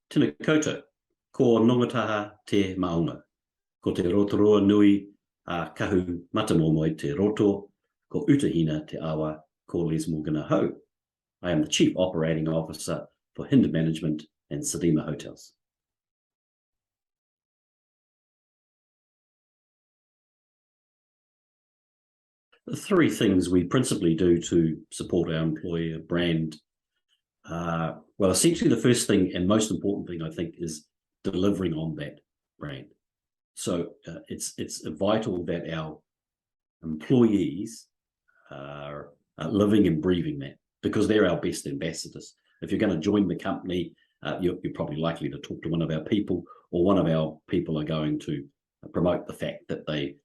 Tēnā koutou, ko nongataha te maunga. Ko te rotoroa nui a kahu matamomo i te roto, ko utahina te awa, ko Les Morgana Ho. I am the Chief Operating Officer for Hind Management and Sudima Hotels. The three things we principally do to support our employer brand. Well, essentially the first thing and most important thing, I think, is delivering on that brand. So it's vital that our employees are living and breathing that, because they're our best ambassadors. If you're going to join the company, you're probably likely to talk to one of our people, or one of our people are going to promote the fact that they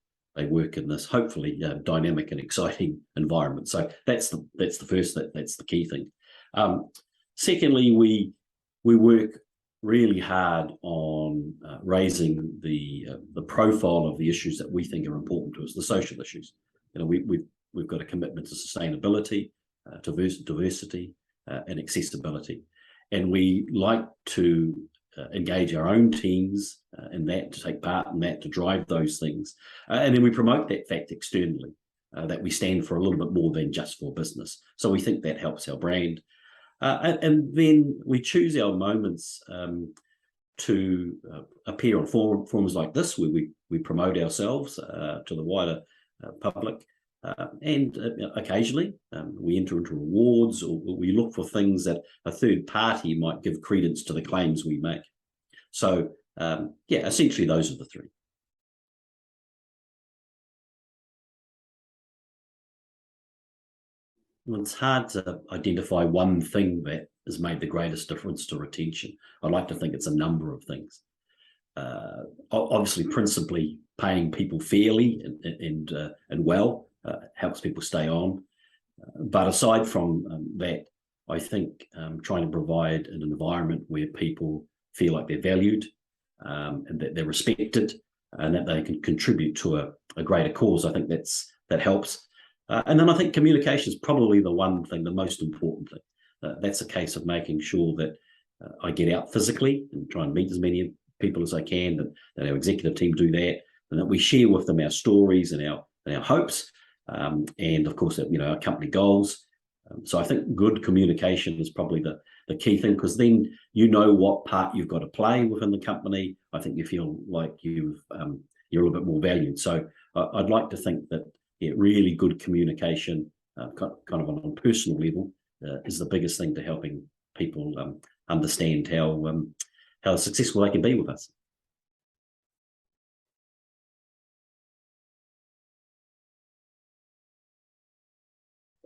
work in this hopefully dynamic and exciting environment. So that's the first, that's the key thing. Secondly, we work really hard on raising the profile of the issues that we think are important to us, the social issues. You know, we've got a commitment to sustainability, diversity, and accessibility, and we like to engage our own teams in that, to take part in that, to drive those things, and then we promote that fact externally, that we stand for a little bit more than just for business. So we think that helps our brand. And then we choose our moments to appear on forums like this, where we promote ourselves to the wider public. And occasionally we enter into awards, or we look for things that a third party might give credence to the claims we make. So yeah, essentially those are the three. Well, it's hard to identify one thing that has made the greatest difference to retention. I like to think it's a number of things. Obviously, principally paying people fairly and well helps people stay on. But aside from that, I think trying to provide an environment where people feel like they're valued and that they're respected and that they can contribute to a greater cause, I think that helps. And then I think communication is probably the one thing, the most important thing. That's a case of making sure that I get out physically and try and meet as many people as I can, that our executive team do that, and that we share with them our stories and our hopes, and of course, you know, our company goals. So I think good communication is probably the key thing, because then you know what part you've got to play within the company. I think you feel like you're a little bit more valued. So I'd like to think that really good communication, kind of on a personal level, is the biggest thing to helping people understand how successful they can be with us.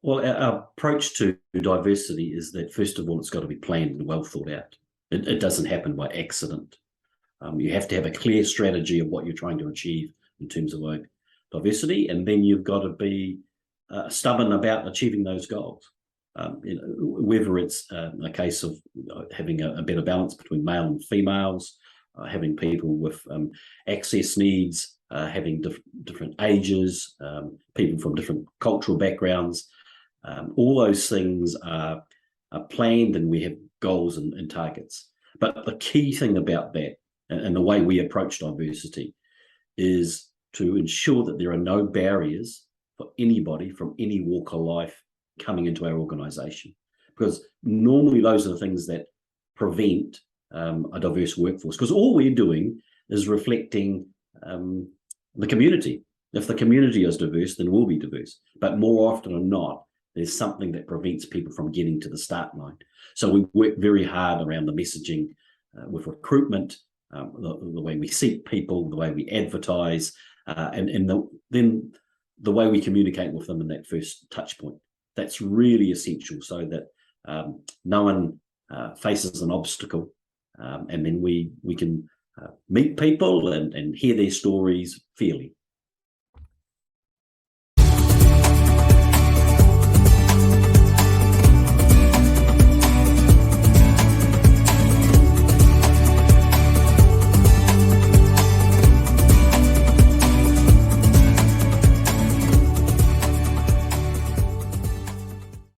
Well, our approach to diversity is that, first of all, it's got to be planned and well thought out. It doesn't happen by accident. You have to have a clear strategy of what you're trying to achieve in terms of diversity, and then you've got to be stubborn about achieving those goals. You know, whether it's a case of having a better balance between male and females, having people with access needs, having different ages, people from different cultural backgrounds. All those things are planned, and we have goals and targets. But the key thing about that, and the way we approach diversity, is to ensure that there are no barriers for anybody from any walk of life coming into our organisation, because normally those are the things that prevent a diverse workforce, because all we're doing is reflecting the community. If the community is diverse, then we'll be diverse. But more often than not, there's something that prevents people from getting to the start line. So we work very hard around the messaging with recruitment, the way we seek people, the way we advertise, and then the way we communicate with them in that first touch point. That's really essential, so that no one faces an obstacle, and then we can meet people and hear their stories fairly.